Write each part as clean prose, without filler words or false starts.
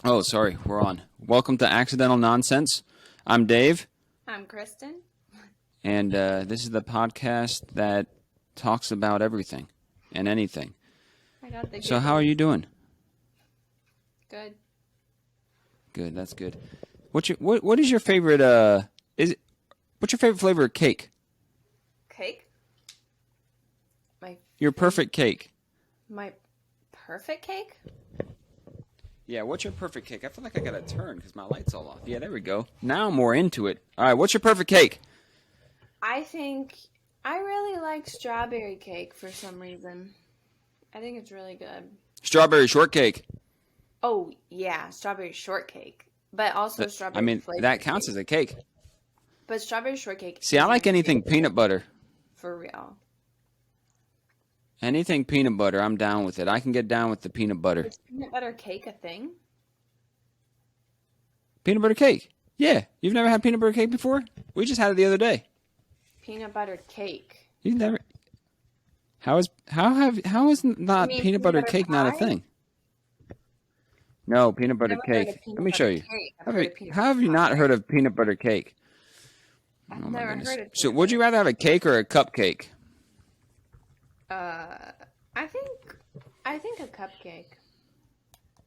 Oh, sorry, we're on. Welcome to Accidental Nonsense. I'm Dave, I'm Kristen. and this is the podcast that talks about everything and anything. I got the So, how are you doing? Good. Good, that's good. What is your favorite? What's your favorite flavor of cake? Cake? My Your perfect cake. my perfect cake? Yeah, what's your perfect cake? I feel like I got to turn because my light's all off. Yeah, there we go. Now I'm more into it. All right, what's your perfect cake? I think I really like strawberry cake for some reason. I think it's really good. Strawberry shortcake. Oh, yeah, strawberry shortcake. But also strawberry flavored That counts cake. as a cake. But strawberry shortcake See, I is like my anything favorite, peanut butter. for real. Anything peanut butter, I'm down with it. I can get down with the peanut butter. Is peanut butter cake a thing? Peanut butter cake. Yeah, you've never had peanut butter cake before? We just had it the other day. Peanut butter cake. You've never. How is not mean peanut butter cake not a pie? thing? No, peanut butter Never heard of cake. peanut Let me butter show you. cake. I've How heard have of you, peanut how butter have you not pie. heard of peanut butter cake? I've Oh my never goodness. heard of So, peanut would you rather have a cake or a cupcake? I think a cupcake.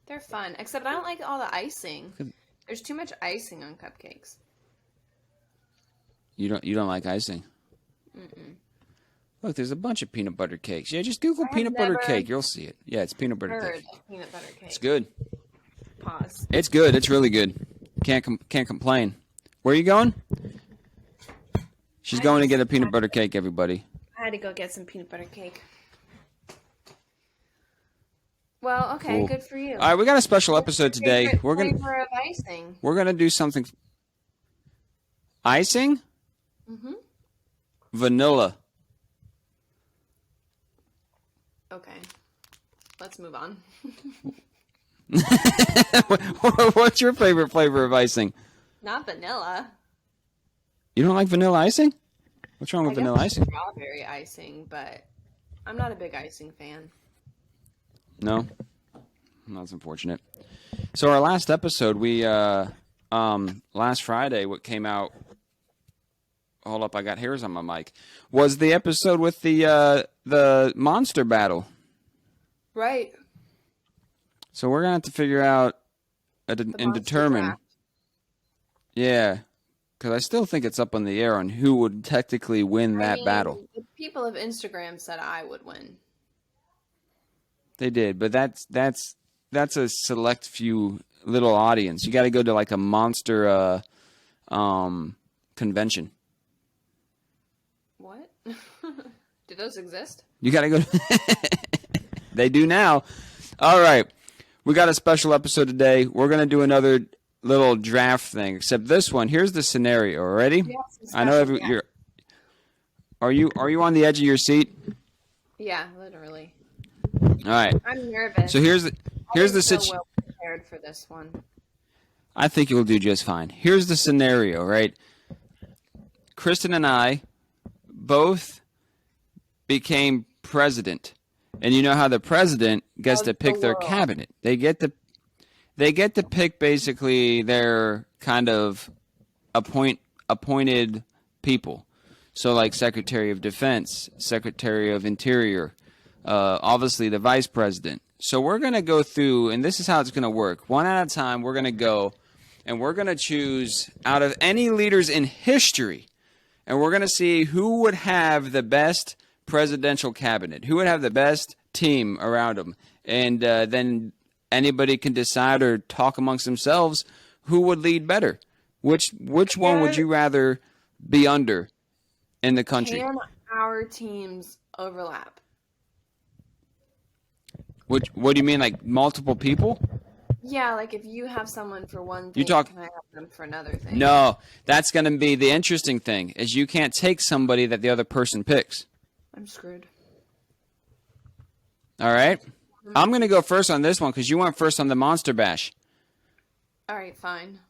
They're fun, except I don't like all the icing. There's too much icing on cupcakes. You don't like icing. Look, there's a bunch of peanut butter cakes. Yeah, just Google I have peanut butter never cake. You'll see it. Yeah, it's peanut butter heard cake. of peanut butter cake. It's good. Pause. It's good. It's really good. Can't complain. Where are you going? She's going to get a peanut butter cake, everybody. I had to go get some peanut butter cake. Well, okay, Cool. good for you. All right, we got a special episode today. Favorite We're flavor of icing. gonna do something. Icing? Mm-hmm. Vanilla. Okay, let's move on. What's your favorite flavor of icing? Not vanilla. You don't like vanilla icing? What's wrong I with guess vanilla icing? strawberry icing, but I'm not a big icing fan. No? That's unfortunate. So our last episode, we last Friday, what came out, hold up, I got hairs on my mic, was the episode with the monster battle. Right. So we're gonna have to figure out and monster determine. draft. Yeah, because I still think it's up in the air on who would technically win that battle. The people of Instagram said I would win. They did, but that's a select few little audience. You got to go to like a monster convention. What? Do those exist? You got to go. They do now. All right, we got a special episode today. We're gonna do another little draft thing, except this one. Here's the scenario. Ready? Yes, I know you're. Are you on the edge of your seat? Yeah, literally. All right. I'm nervous. So here's the so situation. well prepared for this one. I think you'll do just fine. Here's the scenario, right? Kristen and I both became president. And you know how the president gets to pick their cabinet. They get to pick basically their kind of appointed people. So like Secretary of Defense, Secretary of Interior, obviously the Vice President. So we're going to go through, and this is how it's going to work. One at a time, we're going to go, and we're going to choose out of any leaders in history, and we're going to see who would have the best presidential cabinet, who would have the best team around them. And then anybody can decide or talk amongst themselves who would lead better. Which one would you rather be under in the country? Can our teams overlap? What do you mean, like multiple people? Yeah, like if you have someone for one thing, You talk- can I have them for another thing? No, that's going to be the interesting thing, is you can't take somebody that the other person picks. I'm screwed. All right? I'm going to go first on this one because you went first on the Monster Bash. All right, fine.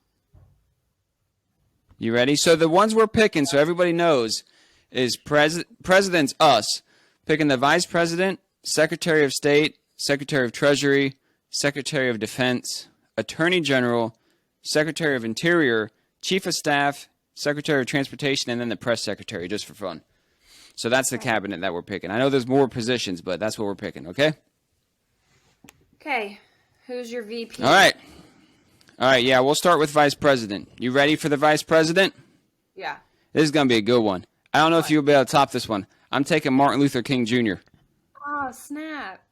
You ready? So the ones we're picking, so everybody knows, is president's us, picking the vice president, secretary of state, secretary of treasury, secretary of defense, Attorney General, Secretary of Interior, Chief of Staff, Secretary of Transportation, and then the Press Secretary, just for fun. So that's the cabinet that we're picking. I know there's more positions, but that's what we're picking, okay? Okay. Who's your VP? All right. Yeah, we'll start with Vice President. You ready for the Vice President? Yeah. This is going to be a good one. I don't know if you'll be able to top this one. I'm taking Martin Luther King Jr. Oh, snap.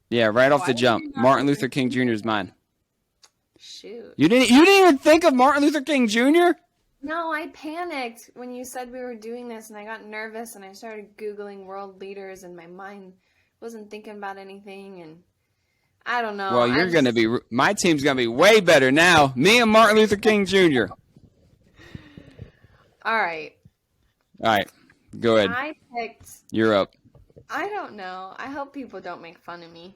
Yeah, right off the I jump. did not Martin know Luther King Jr. is mine. Shoot. You didn't even think of Martin Luther King Jr.? No, I panicked when you said we were doing this, and I got nervous, and I started Googling world leaders, and my mind wasn't thinking about anything, and I don't know. Well, my team's going to be way better now. Me and Martin Luther King Jr. All right. All right, go ahead. I picked, You're up. I don't know. I hope people don't make fun of me.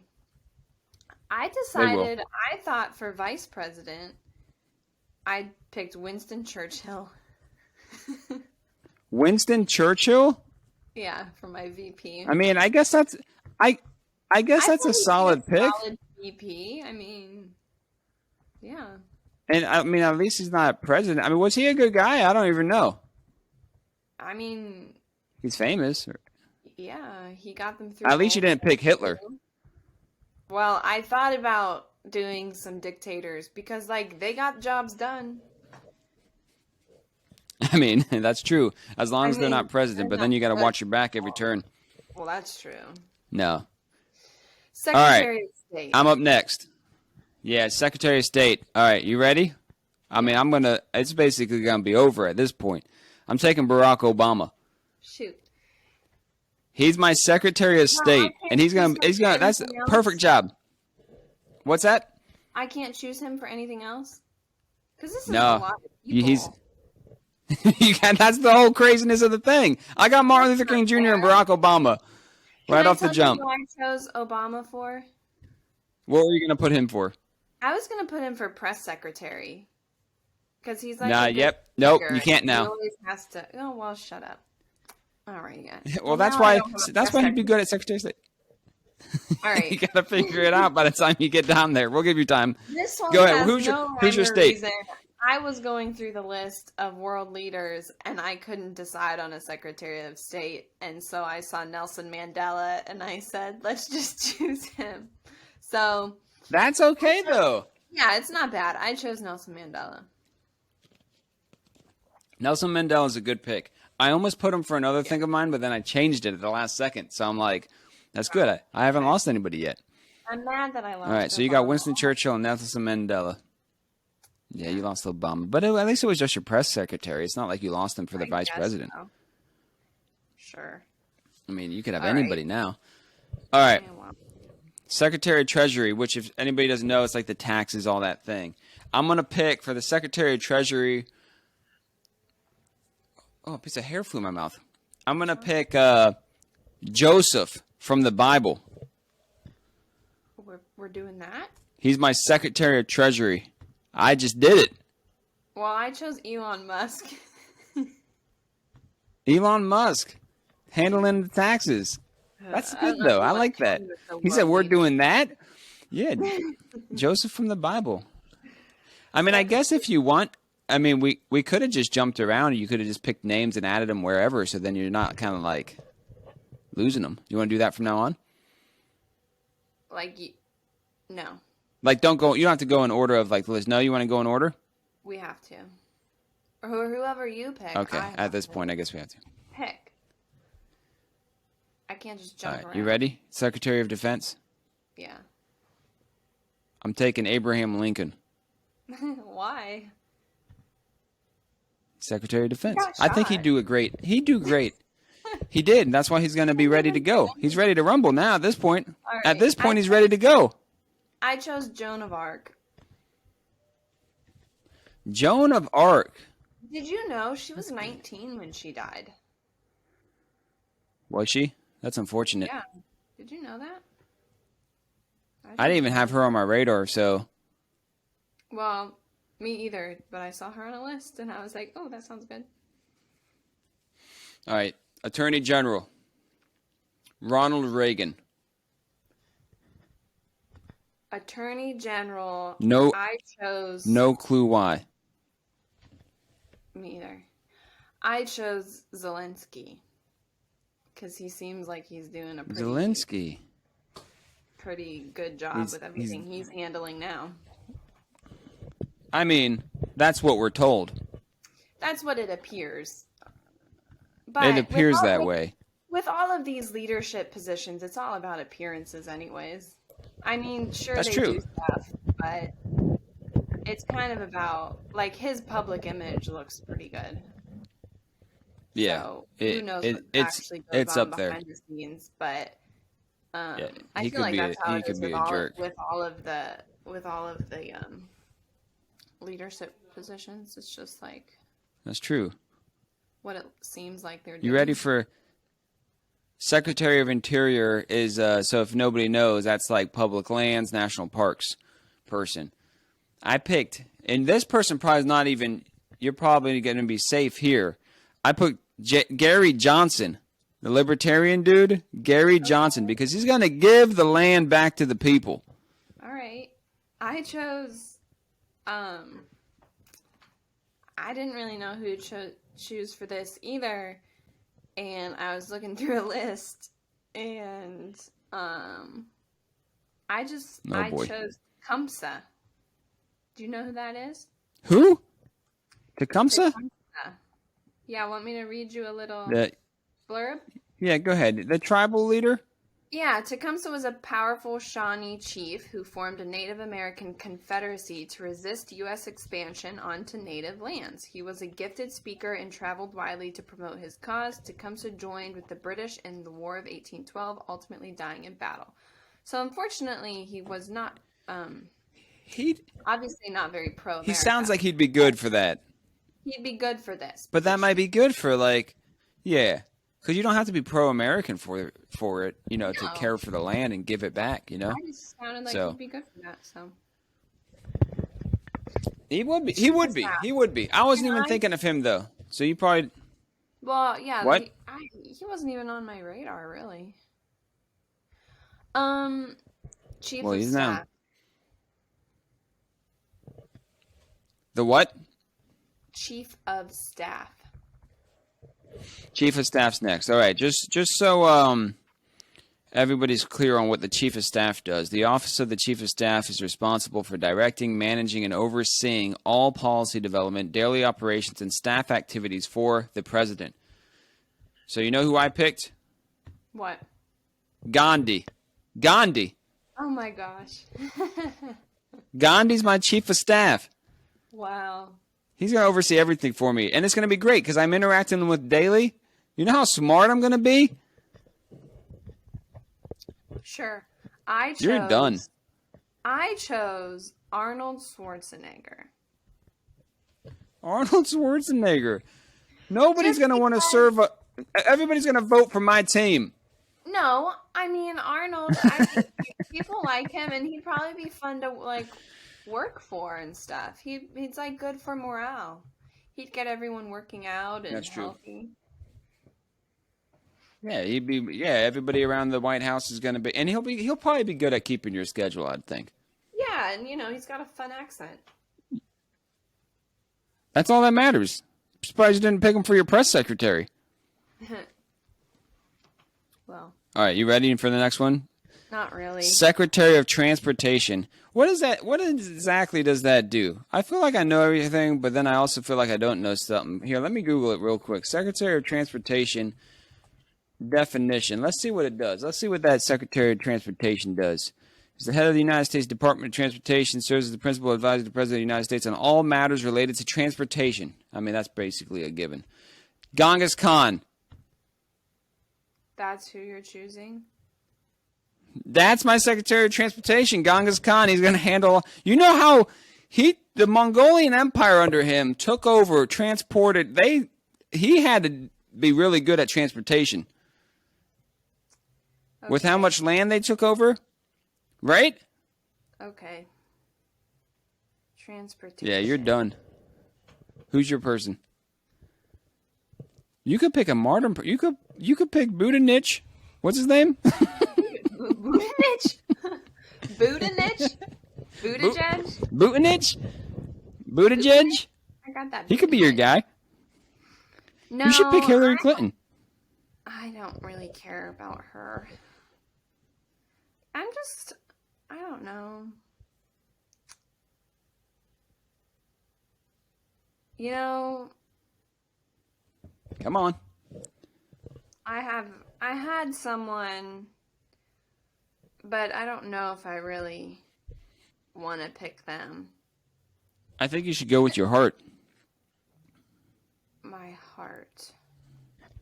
I decided, I thought for vice president, I picked Winston Churchill. Winston Churchill? Yeah, for my VP. I mean, I guess that's I guess that's a solid pick. Solid VP. I mean, yeah. And I mean, at least he's not president. I mean, was he a good guy? I don't even know. I mean, He's famous. yeah, he got them through. At least you didn't pick Hitler. Well, I thought about doing some dictators because, like, they got jobs done. I mean, that's true. As long as they're not president, they're but then you got to not watch your back every turn. Well, that's true. No. Secretary of State. I'm up next. Yeah, Secretary of State. All right, you ready? I mean, it's basically going to be over at this point. I'm taking Barack Obama. Shoot. He's my Secretary of State, and he's gonna. That's a perfect job. What's that? I can't choose him for anything else? Because this is a No, lot of people. That's the whole craziness of the thing. I got Martin Luther King Jr. and Barack Obama right off the jump. Can I tell you who I chose Obama for? What were you gonna put him for? I was gonna put him for press secretary. Because he's like Nope, figure, you can't now. He always has to. Oh, well, shut up. All right, yeah. Well, that's why he'd be good at Secretary of State. All right. You gotta figure it out by the time you get down there. We'll give you time. This one Go ahead. has Who's no your state? reason. I was going through the list of world leaders, and I couldn't decide on a Secretary of State, and so I saw Nelson Mandela, and I said, let's just choose him. So That's okay though. yeah, it's not bad. I chose Nelson Mandela. Nelson Mandela is a good pick. I almost put him for another thing of mine, but then I changed it at the last second. So I'm like, that's good. I haven't lost anybody yet. I'm mad that I lost. All right, so you got Winston Churchill and Nelson Mandela. Yeah, you lost Obama. But at least it was just your press secretary. It's not like you lost him for the vice president. So. Sure. I mean, you could have anybody now. All right. Yeah, well. Secretary of Treasury, which if anybody doesn't know, it's like the taxes, all that thing. I'm going to pick for the Secretary of Treasury. Oh, a piece of hair flew in my mouth. I'm going to pick Joseph from the Bible. We're doing that? He's my Secretary of Treasury. I just did it. Well, I chose Elon Musk. Elon Musk. Handling the taxes. That's good, though. I like that. He said, we're doing that? Yeah. Joseph from the Bible. I mean, I guess if you want, I mean, we could have just jumped around. You could have just picked names and added them wherever, so then you're not kind of like losing them. You want to do that from now on? Like, no. Like, don't go, you don't have to go in order of like the list. No, you want to go in order? We have to. Or whoever you pick. Okay, at this point, I guess we have to. Pick. I can't just jump around. You ready? Secretary of Defense? Yeah. I'm taking Abraham Lincoln. Why? Secretary of Defense. I think he'd do great. He did. And that's why he's going to be ready to go. He's ready to rumble now at this point. Right. At this point, he's ready to go. I chose Joan of Arc. Joan of Arc. Did you know she was 19 when she died? Was she? That's unfortunate. Yeah. Did you know that? I didn't even have her on my radar, so. Well, me either, but I saw her on a list, and I was like, oh, that sounds good. All right. Attorney General. Ronald Reagan. Attorney General. No, I chose. no clue why. Me either. I chose Zelensky because he seems like he's doing a Zelensky. pretty good job with everything he's handling now. I mean, that's what we're told. That's what it appears. But It appears that way. With all of these leadership positions, it's all about appearances anyways. I mean, sure That's they true. do stuff, but it's kind of about, like, his public image looks pretty good. Yeah. So who knows what actually goes on behind the scenes, but I feel like that's how it is with all of the leadership positions. It's just like, that's true. What it seems like they're doing. You ready for Secretary of Interior is, so if nobody knows, that's like public lands, national parks person. I picked, and this person probably is not even, you're probably going to be safe here. I put Gary Johnson, the libertarian dude, Gary Johnson, because he's going to give the land back to the people. All right. I chose, I didn't really know who to choose for this either. And I was looking through a list, and I chose Tecumseh. Do you know who that is? Who? Tecumseh? Yeah, want me to read you a little blurb? Yeah, go ahead. The tribal leader? Yeah, Tecumseh was a powerful Shawnee chief who formed a Native American confederacy to resist U.S. expansion onto native lands. He was a gifted speaker and traveled widely to promote his cause. Tecumseh joined with the British in the War of 1812, ultimately dying in battle. So unfortunately, he was not, obviously not very pro-America. He sounds like he'd be good for that. He'd be good for this. But that might be good for, like, yeah. Because you don't have to be pro-American for it, you know, to care for the land and give it back, you know? I just sounded like he'd be good for that, so. He would be. He would be. I wasn't even thinking of him, though. So you probably... Well, yeah. What? He wasn't even on my radar, really. Chief of he's Staff. now. The what? Chief of Staff. Chief of Staff's next. All right, just so everybody's clear on what the Chief of Staff does. The Office of the Chief of Staff is responsible for directing, managing, and overseeing all policy development, daily operations, and staff activities for the President. So you know who I picked? What? Gandhi. Oh my gosh. Gandhi's my Chief of Staff. Wow. He's going to oversee everything for me. And it's going to be great because I'm interacting with daily. You know how smart I'm going to be? Sure. You're done. I chose Arnold Schwarzenegger. Arnold Schwarzenegger. Nobody's going to want to serve. Everybody's going to vote for my team. No, I mean, Arnold, I think people like him, and he'd probably be fun to, like, work for and stuff. He's like good for morale. He'd get everyone working out and healthy. Yeah, everybody around the White House is going to be, and he'll probably be good at keeping your schedule, I'd think. Yeah, and you know, he's got a fun accent. That's all that matters. I'm surprised you didn't pick him for your press secretary. Well. All right, you ready for the next one? Not really. Secretary of Transportation. What is that? What exactly does that do? I feel like I know everything, but then I also feel like I don't know something. Here, let me Google it real quick. Secretary of Transportation definition. Let's see what it does. Let's see what that Secretary of Transportation does. He's the head of the United States Department of Transportation, serves as the principal advisor to the President of the United States on all matters related to transportation. I mean, that's basically a given. Genghis Khan. That's who you're choosing? That's my Secretary of Transportation, Genghis Khan. He's going to handle... You know how the Mongolian Empire under him took over, transported... He had to be really good at transportation. Okay. With how much land they took over? Right? Okay. Transportation. Yeah, you're done. Who's your person? You could pick a modern... You could pick Budanich. What's his name? Budanich. Buttigieg? Buttigieg? Buttigieg? I got that. He could be your guy. No, You should pick Hillary Clinton. I don't really care about her. I don't know. You know, Come on. I had someone, but I don't know if I really want to pick them. I think you should go with your heart. My heart.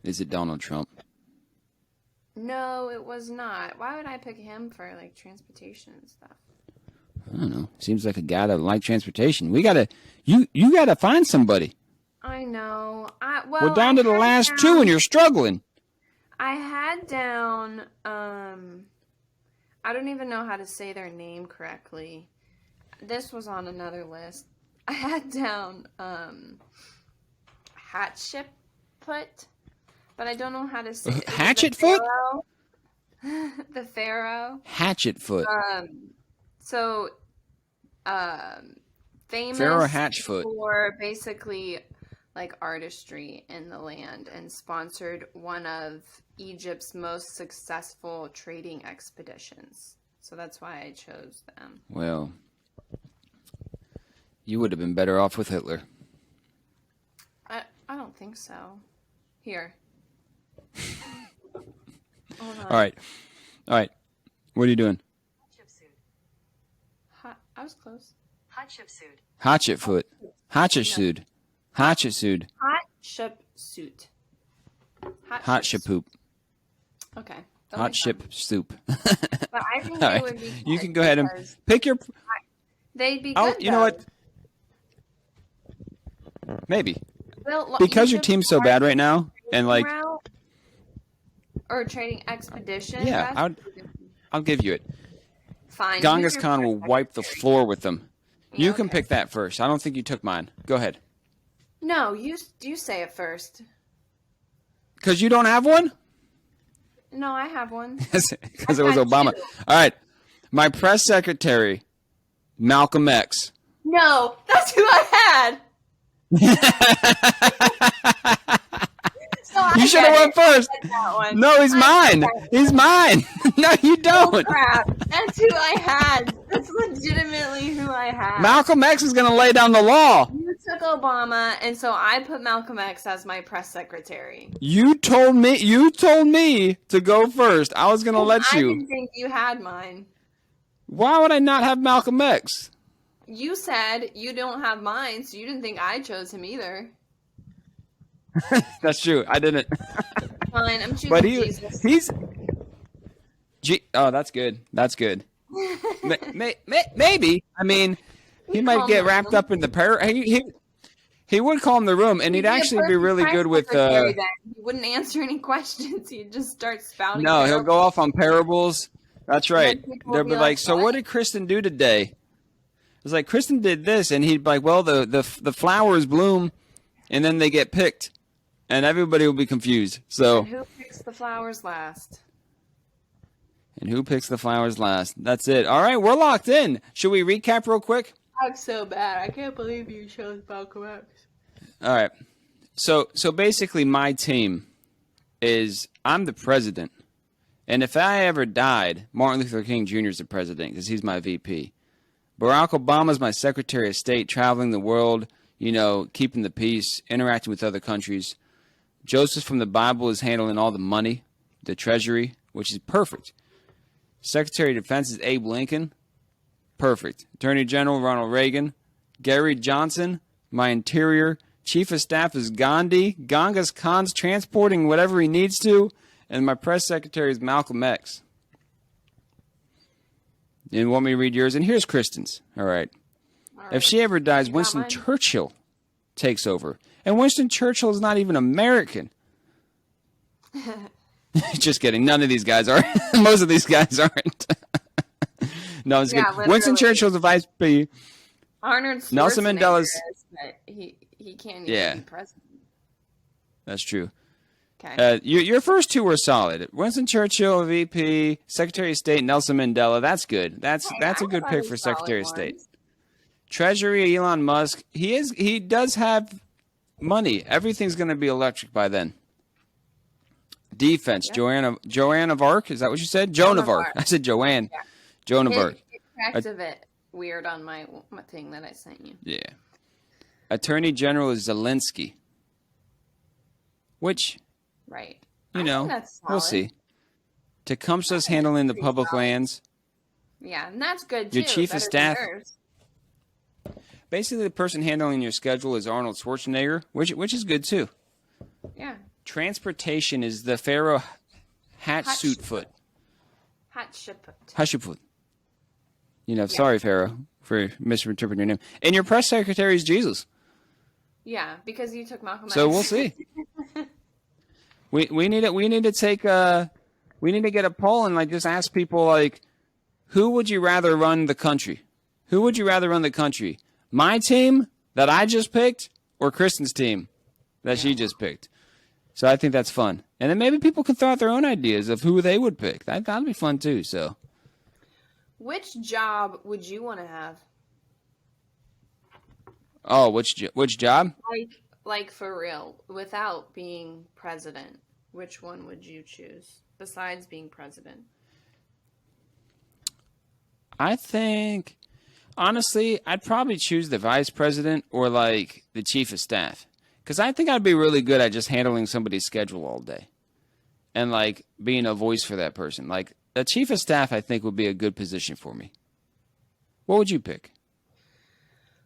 Is it Donald Trump? No, it was not. Why would I pick him for like transportation and stuff? I don't know. Seems like a guy that would like transportation. You gotta find somebody. I know. We're down to the last two and you're struggling. I had down, I don't even know how to say their name correctly. This was on another list. I had down, Hatshepsut, but I don't know how to say it. Hatchetfoot? The Pharaoh. Hatchetfoot. Famous Pharaoh Hatchfoot. for basically like artistry in the land and sponsored one of Egypt's most successful trading expeditions. So that's why I chose them. Well, you would have been better off with Hitler. I don't think so. Here. Hold on. All right. What are you doing? I was close. Hatchetfoot. Hatchetsuit. Hatchetsuit. Hatshepsut. Hot ship poop. Okay. Hot ship soup. But I think they would be good. You can go ahead and pick your... They'd be good, You know what? Maybe. Well, Because your team's so bad right now, and like... Or a trading expedition. Yeah, I'll give you it. Fine. Genghis Khan will wipe the floor with them. You can pick that first. I don't think you took mine. Go ahead. No, you say it first. Because you don't have one? No, I have one. Because it was Obama. All right. My press secretary, Malcolm X. No, that's who I had. You should have went first. No, he's mine. He's mine. No, you don't. Oh, crap. That's who I had. That's legitimately who I had. Malcolm X is going to lay down the law. You took Obama, and so I put Malcolm X as my press secretary. You told me to go first. I was going to let you. I didn't think you had mine. Why would I not have Malcolm X? You said you don't have mine, so you didn't think I chose him either. That's true. I didn't. Fine, I'm choosing But Jesus. Oh, that's good. That's good. Maybe. I mean, he might get wrapped up in the He would calm the room, and he'd actually be really good with. He wouldn't answer any questions. He'd just start spouting. No, he'll go off on parables. That's right. They'll be like, "So what did Kristen do today?" It's like Kristen did this, and he'd be like, "Well, the flowers bloom, and then they get picked." And everybody will be confused. So. And who picks the flowers last? That's it. All right, we're locked in. Should we recap real quick? I'm so bad. I can't believe you chose Malcolm X. All right. So basically, my team is I'm the president, and if I ever died, Martin Luther King Jr. is the president because he's my VP. Barack Obama is my Secretary of State, traveling the world, keeping the peace, interacting with other countries. Joseph from the Bible is handling all the money, the treasury, which is perfect. Secretary of Defense is Abe Lincoln. Perfect. Attorney General Ronald Reagan. Gary Johnson, my interior. Chief of Staff is Gandhi. Genghis Khan's transporting whatever he needs to. And my press secretary is Malcolm X. You want me to read yours? And here's Kristen's. All right. If she ever dies, Winston Churchill takes over. And Winston Churchill is not even American. Just kidding. None of these guys are. Most of these guys aren't. No, I'm just kidding. Literally. Winston Churchill's the vice president. Arnold Nelson Mandela's. But he can't even be president. That's true. Okay. Your first two were solid. Winston Churchill, VP, Secretary of State, Nelson Mandela. That's good. That's Hey, a I good have pick other for solid Secretary of State. ones. Treasury, Elon Musk. He does have money. Everything's going to be electric by then. Defense, Yep. Joanne of Arc. Is that what you said? Joan of Arc. I said Joanne. Yeah. Joan of Arc. It cracked a bit weird on my thing that I sent you. Yeah. Attorney General is Zelensky. Which, Right. you I know, think that's we'll solid. see. Tecumseh's handling the public lands. Yeah, and that's good too. Your chief of Better than staff. yours. Basically, the person handling your schedule is Arnold Schwarzenegger, which is good too. Yeah. Transportation is the Pharaoh Hatshepsut. Hatshepsut. You know, sorry, Pharaoh, for misinterpreting your name. And your press secretary is Jesus. Yeah, because you took Malcolm X. So we'll see. we need to take we need to get a poll and like just ask people like, who would you rather run the country? Who would you rather run the country? My team that I just picked, or Kristen's team that she just picked? So I think that's fun. And then maybe people can throw out their own ideas of who they would pick. That'd be fun too. So, which job would you want to have? oh, which job? Like for real, without being president, which one would you choose besides being president? I think, honestly, I'd probably choose the vice president or like the chief of staff. Because I think I'd be really good at just handling somebody's schedule all day. And like being a voice for that person. Like a chief of staff, I think would be a good position for me. What would you pick?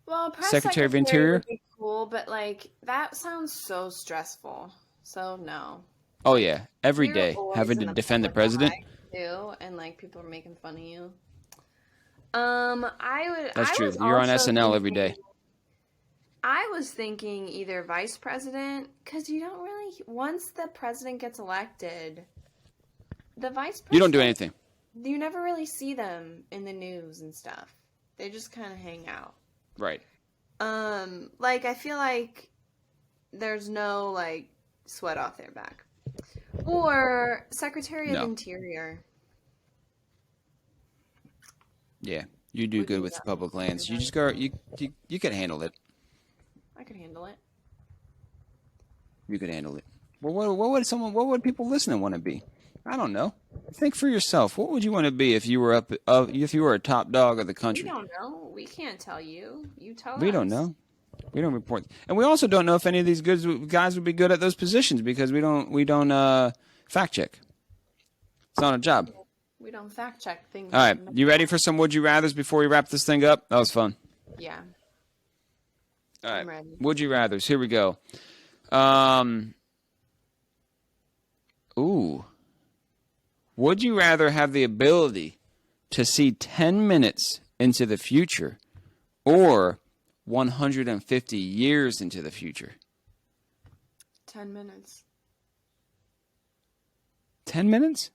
Well, press Secretary of Interior would be cool, but like that sounds so stressful. So no. Oh yeah, every You're day always having in to the defend the public president. eye, too, and like people are making fun of you. I would. That's I true. was You're on also SNL every day. thinking- I was thinking either vice president, because you don't really. Once the president gets elected, the vice president. You don't do anything. You never really see them in the news and stuff. They just kind of hang out. Right. Like I feel like there's no like sweat off their back. Or Secretary of Interior. Yeah, you do good with the public lands. You just go. You could handle it. I could handle it. You could handle it. Well, what would people listening want to be? I don't know. Think for yourself. What would you want to be if you were if you were a top dog of the country? We don't know. We can't tell you. You tell us. We don't know. We don't report, and we also don't know if any of these guys would be good at those positions because we don't fact check. It's not a job. We don't fact check things. All right, you ready for some would you rather's before we wrap this thing up? That was fun. Yeah. All right, I'm ready. would you rather's. Here we go. Ooh. Would you rather have the ability to see 10 minutes into the future or 150 years into the future? 10 minutes. 10 minutes?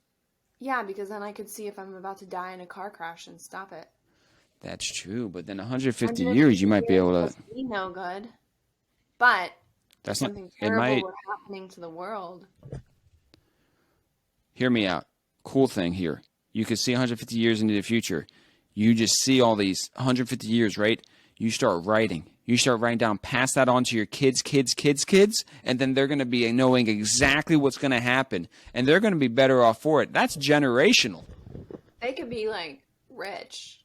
Yeah, because then I could see if I'm about to die in a car crash and stop it. That's true, but then 150 years you might be able to. Be no good, but That's not. something It terrible might. were happening to the world. Hear me out. Cool thing here. You could see 150 years into the future. You just see all these 150 years, right? You start writing. You start writing down, pass that on to your kids, and then they're going to be knowing exactly what's going to happen, and they're going to be better off for it. That's generational. They could be like rich.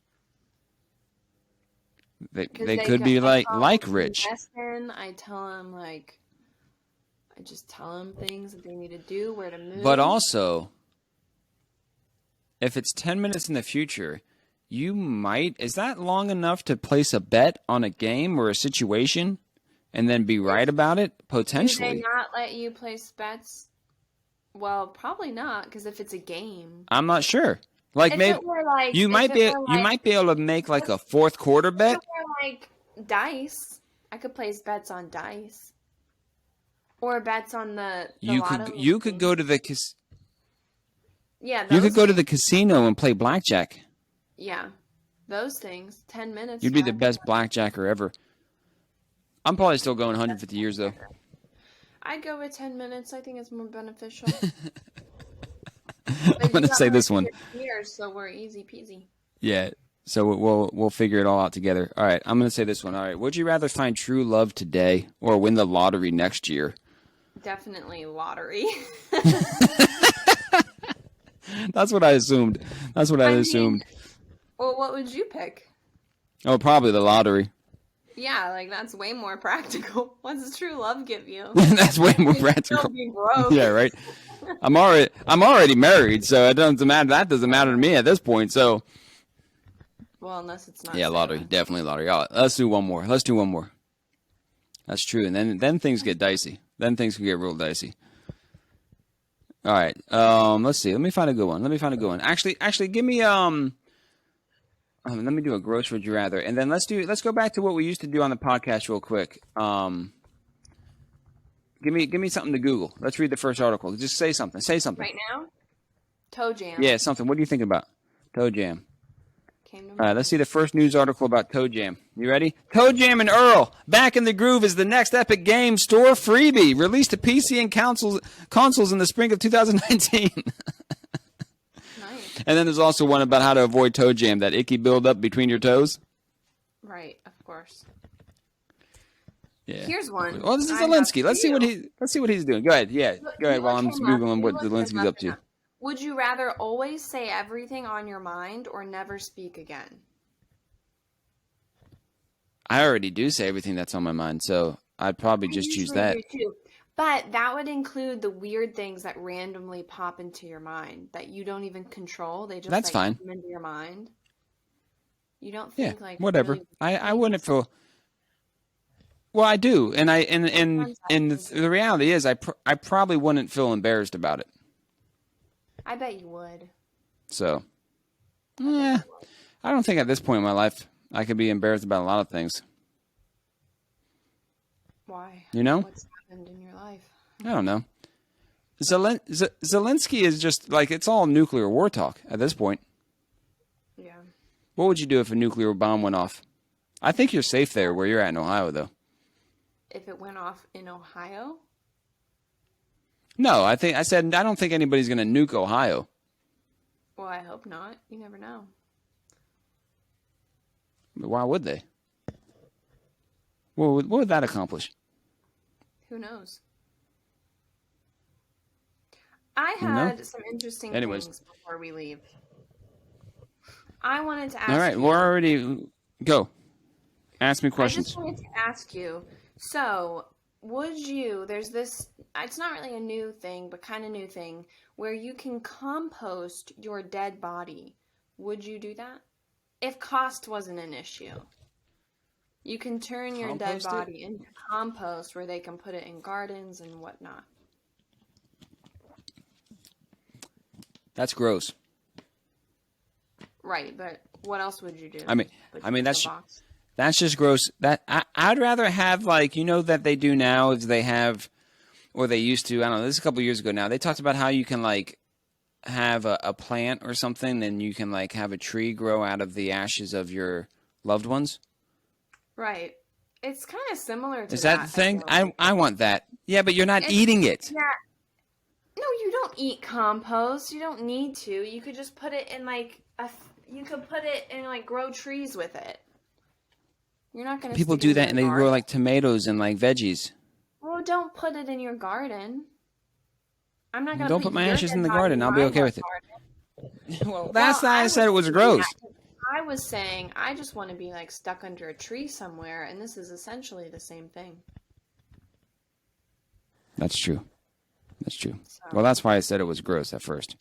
They could be like rich. I tell them I just tell them things that they need to do, where to move. But also, if it's 10 minutes in the future, you might. Is that long enough to place a bet on a game or a situation and then be right about it? Potentially. Do they not let you place bets? Well, probably not, because if it's a game. I'm not sure. Like if maybe you might be able to make like a fourth quarter bet. If it were like dice, I could place bets on dice. Or bets on the lotto. You could go to the Yeah, you could go to the casino and play blackjack. Yeah, those things. 10 minutes. You'd be the best blackjacker ever. I'm probably still going 150 years though. I go with 10 minutes. I think it's more beneficial. I'm But you gonna got say my this one. here, so we're easy peasy. Yeah. So we'll figure it all out together. All right. I'm gonna say this one. All right. Would you rather find true love today or win the lottery next year? Definitely lottery. That's what I assumed. That's what I I mean, assumed. well, what would you pick? Oh, probably the lottery. Yeah, like that's way more practical. What does true love give you? That's way more You can still practical. be broke. Yeah, right. I'm already married, so it doesn't matter. That doesn't matter to me at this point. So Well, unless it's not yeah, lottery, Sarah. definitely lottery. All right, let's do one more. Let's do one more. That's true. And then things get dicey. Then things can get real dicey. All right. Let's see. Let me find a good one. Actually, give me let me do a gross would you rather, and then let's go back to what we used to do on the podcast real quick. Give me something to Google. Let's read the first article. Just say something. Say something. Right now, toe jam Yeah, something. What are you thinking about? Toe jam. came to All right, mind. let's see the first news article about Toe Jam. You ready? Toe Jam and Earl, Back in the Groove is the next Epic Games Store freebie. Released to PC and consoles in the spring of 2019. Nice. And then there's also one about how to avoid toe jam, that icky buildup between your toes. Right, of course. Yeah. Here's one. Well, this is I have Zelensky. for Let's see what you. he's doing. Go ahead. Yeah. Go ahead You while I'm look him up. Googling You what look him Zelensky's up to. now. Would you rather always say everything on your mind or never speak again? I already do say everything that's on my mind, so I'd probably I just choose usually that. do too. But that would include the weird things that randomly pop into your mind that you don't even control. They just That's like fine. come into your mind. You don't Yeah, think like whatever. really I wouldn't feel. Well, I do, and sometimes I and think the reality is, I probably wouldn't feel embarrassed about it. I bet you would. So, I bet yeah, you would. I don't think at this point in my life I could be embarrassed about a lot of things. Why? You know, What's happened in your life? I don't know. Zelensky is just like, it's all nuclear war talk at this point. Yeah. What would you do if a nuclear bomb went off? I think you're safe there where you're at in Ohio, though. If it went off in Ohio? No, I don't think anybody's going to nuke Ohio. Well, I hope not. You never know. Why would they? What would that accomplish? Who knows? I You know? had some interesting Anyways. things before we leave. I wanted to ask All right, you. we're already go. Ask me I questions. just wanted to ask you. So, there's this, it's not really a new thing, but kind of new thing, where you can compost your dead body. Would you do that? If cost wasn't an issue. You can turn your dead Compost it? body into compost where they can put it in gardens and whatnot. That's gross. Right, but what else would you do? I mean, Put I mean it in that's a box? that's just gross. I'd rather have, like, that they do now is they have, or they used to. I don't know. This is a couple years ago now. They talked about how you can like have a plant or something, and you can like have a tree grow out of the ashes of your loved ones. Right. It's kind of similar to Is that the I thing? feel like. I want that. Yeah, but you're not It's- eating it. Yeah. No, you don't eat compost. You don't need to. You could just put it in like you could put it and like grow trees with it. You're not gonna. People stick it do in that, your and they grow garden. like tomatoes and like veggies. Well, don't put it in your garden. I'm not gonna Don't put my your ashes dead in the body garden. I'll be my okay dead with it. garden. Well, that's Well, why I said it was thinking gross. that. I was saying I just want to be like stuck under a tree somewhere, and this is essentially the same thing. That's true. That's true. So, Well, that's why I said it was gross at first.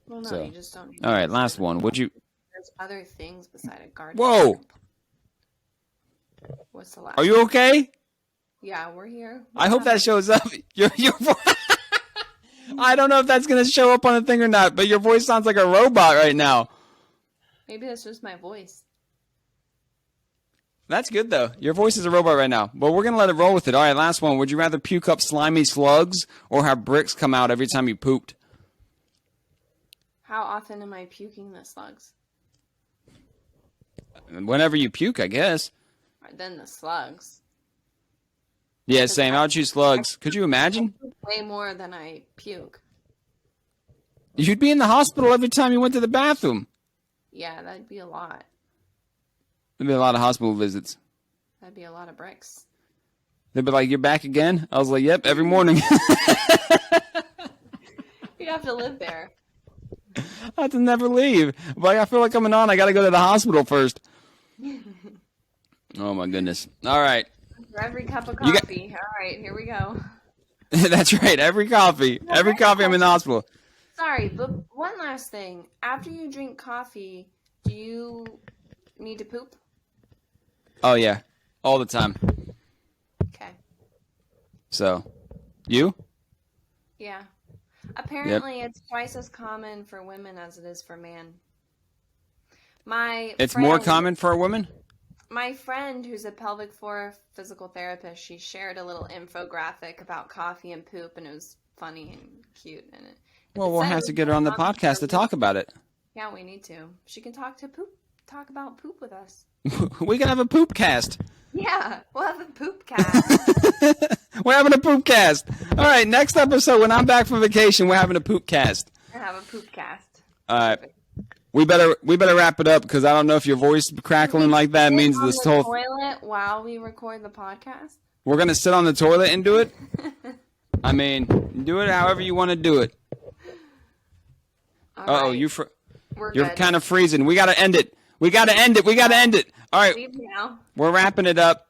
well, no, so- you just don't. Need All to right, use last it. one. Would you? There's other things beside a garden. Whoa! What's the last? Are you okay? Yeah, we're here. I hope that shows up. Your I don't know if that's gonna show up on the thing or not, but your voice sounds like a robot right now. Maybe that's just my voice. That's good though. Your voice is a robot right now, but we're gonna let it roll with it. All right, last one. Would you rather puke up slimy slugs or have bricks come out every time you pooped? How often am I puking the slugs? Whenever you puke, I guess. Or then the slugs. Yeah, same. I would choose slugs. Could you imagine? Way more than I puke. You'd be in the hospital every time you went to the bathroom. Yeah, that'd be a lot. There'd be a lot of hospital visits. That'd be a lot of bricks. They'd be like, "You're back again?" I was like, "Yep, every morning." You'd have to live there. I have to never leave. But I feel like coming on, I got to go to the hospital first. Oh, my goodness. All right. For every cup of coffee. All right, here we go. That's right. Every coffee. Every coffee, I'm in the hospital. Sorry, but one last thing. After you drink coffee, do you need to poop? Oh, yeah. All the time. Okay. So, you? Yeah. Apparently, It's twice as common for women as it is for men. It's more common for a woman? My friend, who's a pelvic floor physical therapist, she shared a little infographic about coffee and poop, and it was funny and cute. And Well, we'll have to get her on the podcast to talk about it. Yeah, we need to. She can talk about poop with us. We can have a poop cast. Yeah, we'll have a poop cast. We're having a poop cast. All right, next episode, when I'm back from vacation, we're having a poop cast. We'll have a poop cast. All right. We better wrap it up because I don't know if your voice crackling like that means this whole toilet while we record the podcast. We're gonna sit on the toilet and do it. I mean, do it however you want to do it. Right. You're kind of freezing. We gotta end it. We gotta end it. All right. Leave now. We're wrapping it up.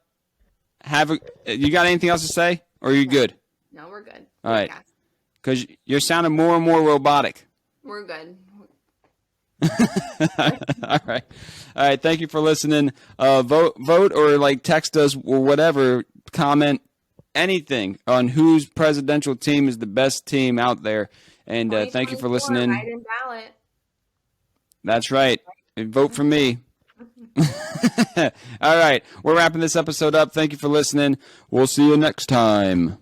You got anything else to say, or are you good? No, we're good. All right. Because you're sounding more and more robotic. We're good. All right. Thank you for listening. Vote or like text us or whatever. Comment anything on whose presidential team is the best team out there. And thank you for listening. Write-in ballot. That's right. And vote for me. All right. We're wrapping this episode up. Thank you for listening. We'll see you next time.